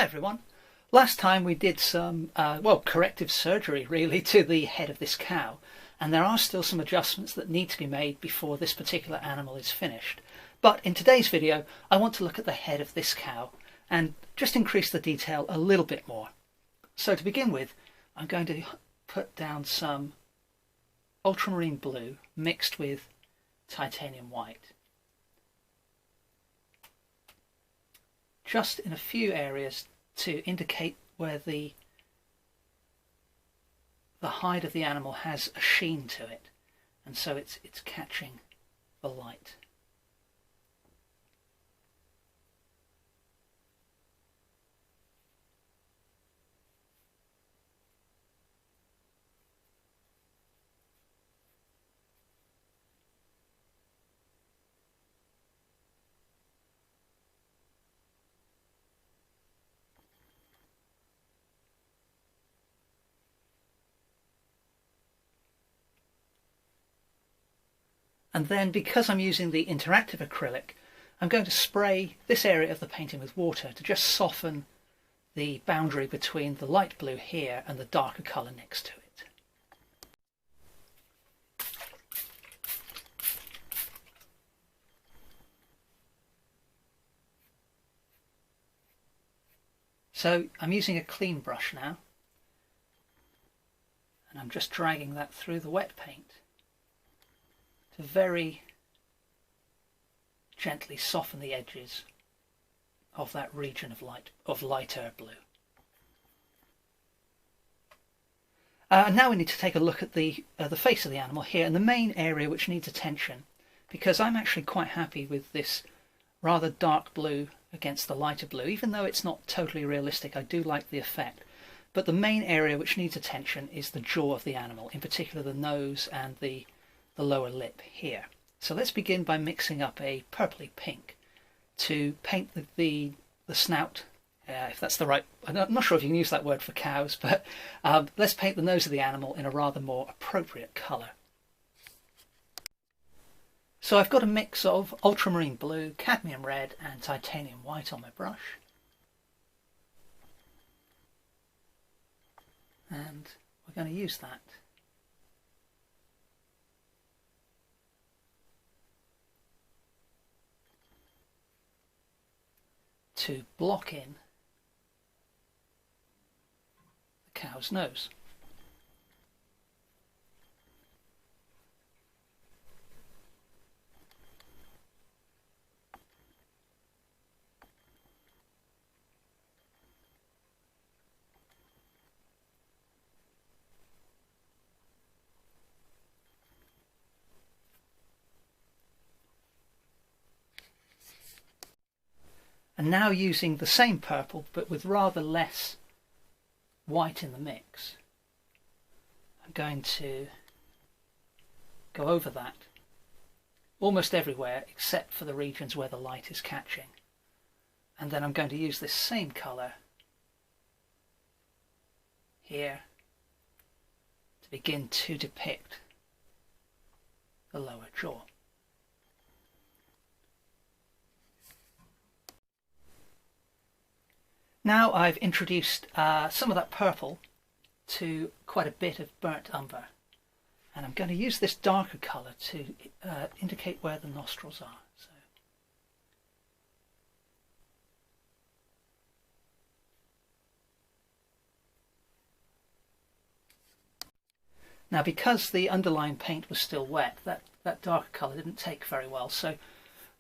Hi everyone. Last time we did some, corrective surgery really to the head of this cow, and there are still some adjustments that need to be made before this particular animal is finished. But in today's video, I want to look at the head of this cow and just increase the detail a little bit more. So to begin with, I'm going to put down some ultramarine blue mixed with titanium white. Just in a few areas to indicate where the hide of the animal has a sheen to it, and so it's catching the light. And then, because I'm using the interactive acrylic, I'm going to spray this area of the painting with water to just soften the boundary between the light blue here and the darker colour next to it. So I'm using a clean brush now, and I'm just dragging that through the wet paint to very gently soften the edges of that region of lighter blue. And now we need to take a look at the face of the animal here, and the main area which needs attention, because I'm actually quite happy with this rather dark blue against the lighter blue. Even though it's not totally realistic, I do like the effect. But the main area which needs attention is the jaw of the animal, in particular the nose and the lower lip here. So let's begin by mixing up a purpley pink to paint the snout, if that's the right, I'm not sure if you can use that word for cows, but let's paint the nose of the animal in a rather more appropriate colour. So I've got a mix of ultramarine blue, cadmium red and titanium white on my brush. And we're going to use that to block in the cow's nose. And now, using the same purple but with rather less white in the mix, I'm going to go over that almost everywhere except for the regions where the light is catching. And then I'm going to use this same colour here to begin to depict the lower jaw. Now I've introduced some of that purple to quite a bit of burnt umber, and I'm going to use this darker colour to indicate where the nostrils are. So now, because the underlying paint was still wet, that darker colour didn't take very well, so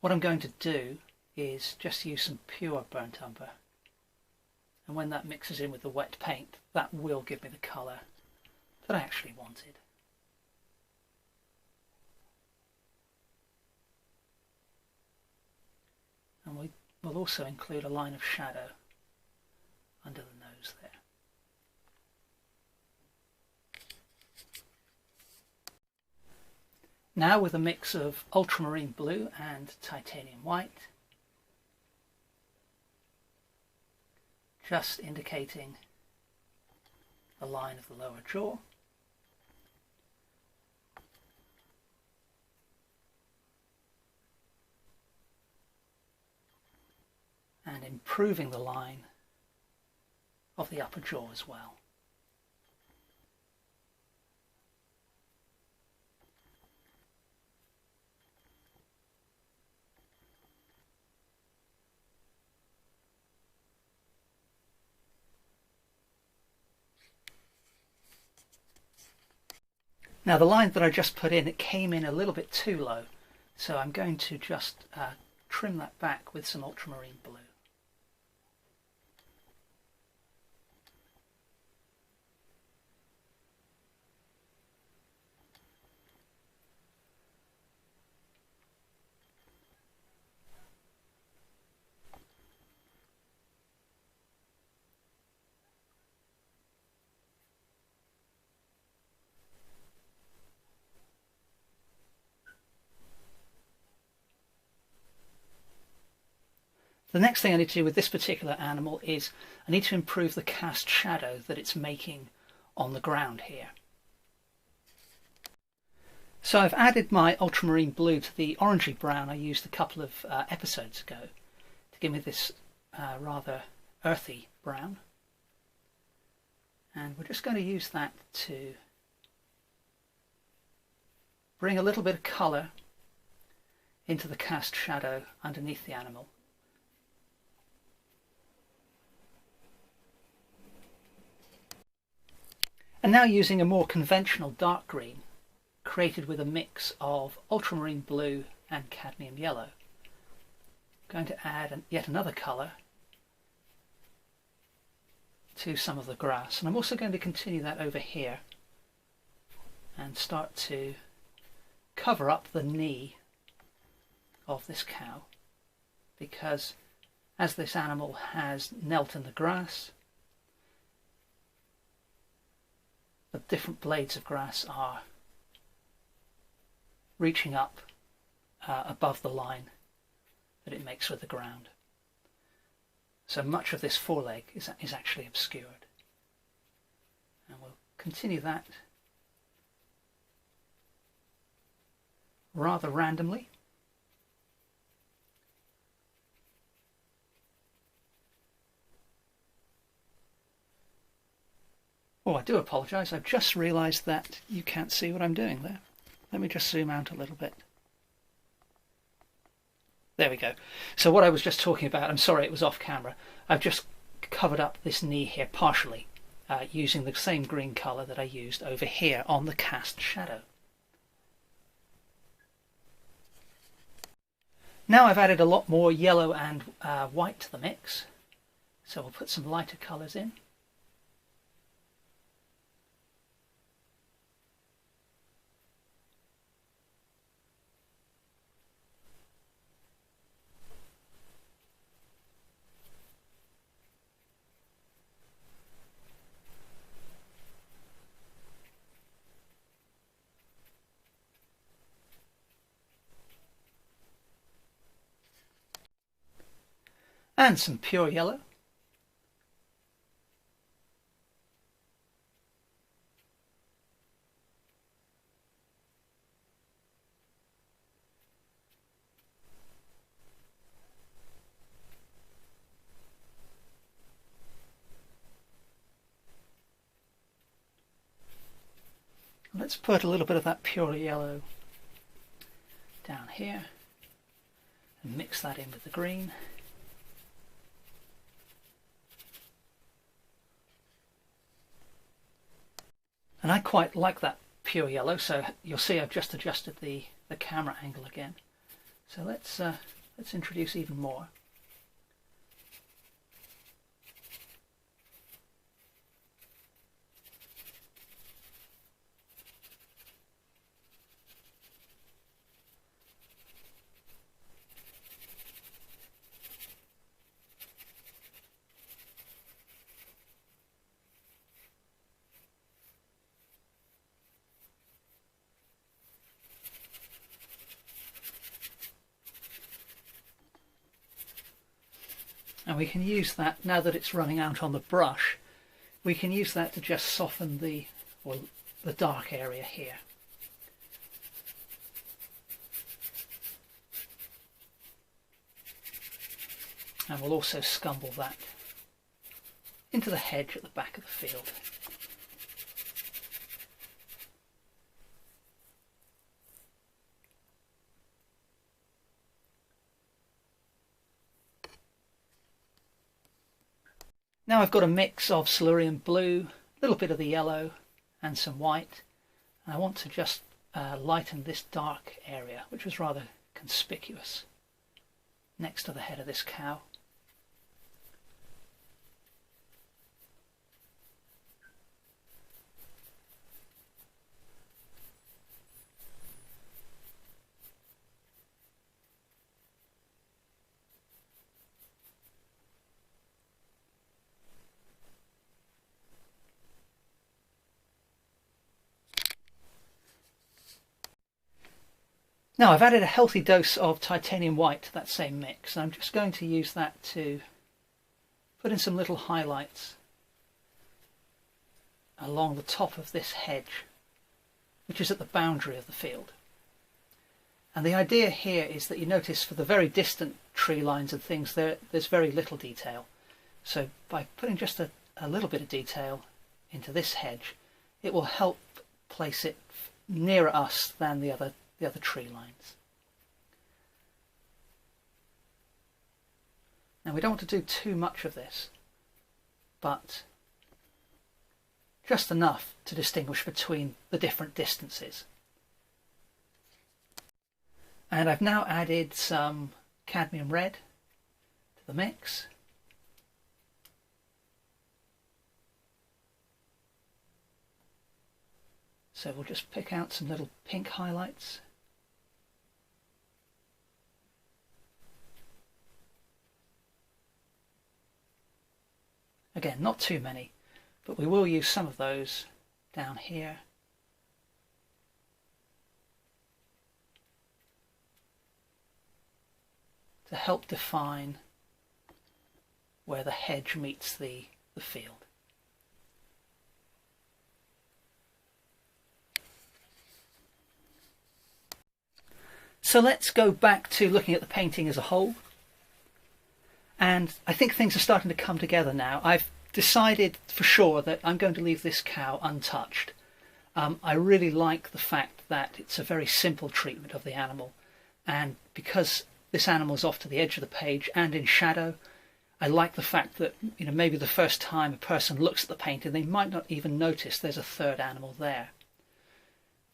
what I'm going to do is just use some pure burnt umber. And when that mixes in with the wet paint, that will give me the colour that I actually wanted. And we will also include a line of shadow under the nose there. Now, with a mix of ultramarine blue and titanium white, just indicating the line of the lower jaw. And improving the line of the upper jaw as well. Now the line that I just put in, it came in a little bit too low, so I'm going to just trim that back with some ultramarine blue. The next thing I need to do with this particular animal is I need to improve the cast shadow that it's making on the ground here. So I've added my ultramarine blue to the orangey brown I used a couple of episodes ago to give me this rather earthy brown. And we're just going to use that to bring a little bit of colour into the cast shadow underneath the animal. And now using a more conventional dark green, created with a mix of ultramarine blue and cadmium yellow. I'm going to add yet another colour to some of the grass, and I'm also going to continue that over here and start to cover up the knee of this cow, because as this animal has knelt in the grass, the different blades of grass are reaching up above the line that it makes with the ground. So much of this foreleg is actually obscured. And we'll continue that rather randomly. Oh, I do apologise. I've just realised that you can't see what I'm doing there. Let me just zoom out a little bit. There we go. So what I was just talking about, I'm sorry it was off camera, I've just covered up this knee here partially using the same green colour that I used over here on the cast shadow. Now I've added a lot more yellow and white to the mix, so we'll put some lighter colours in. And some pure yellow. Let's put a little bit of that pure yellow down here and mix that in with the green. And I quite like that pure yellow, so you'll see I've just adjusted the camera angle again. So let's introduce even more. And we can use that, now that it's running out on the brush, we can use that to just soften the dark area here. And we'll also scumble that into the hedge at the back of the field. Now I've got a mix of Silurian blue, a little bit of the yellow and some white. And I want to just lighten this dark area, which was rather conspicuous next to the head of this cow. Now I've added a healthy dose of titanium white to that same mix, and I'm just going to use that to put in some little highlights along the top of this hedge, which is at the boundary of the field. And the idea here is that you notice for the very distant tree lines and things, there's very little detail. So by putting just a little bit of detail into this hedge, it will help place it nearer us than the other tree lines. Now we don't want to do too much of this, but just enough to distinguish between the different distances. And I've now added some cadmium red to the mix. So we'll just pick out some little pink highlights. Again, not too many, but we will use some of those down here. To help define where the hedge meets the field. So let's go back to looking at the painting as a whole. And I think things are starting to come together now. I've decided for sure that I'm going to leave this cow untouched. I really like the fact that it's a very simple treatment of the animal. And because this animal is off to the edge of the page and in shadow, I like the fact that, you know, maybe the first time a person looks at the painting, they might not even notice there's a third animal there.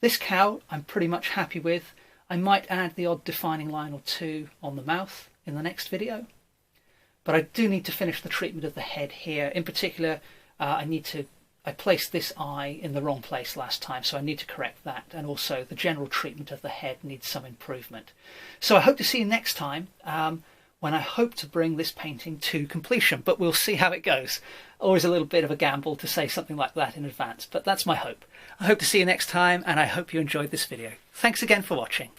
This cow I'm pretty much happy with. I might add the odd defining line or two on the mouth in the next video. But I do need to finish the treatment of the head here. In particular, I placed this eye in the wrong place last time, so I need to correct that. And also the general treatment of the head needs some improvement. So I hope to see you next time, when I hope to bring this painting to completion. But we'll see how it goes. Always a little bit of a gamble to say something like that in advance, but that's my hope. I hope to see you next time, and I hope you enjoyed this video. Thanks again for watching.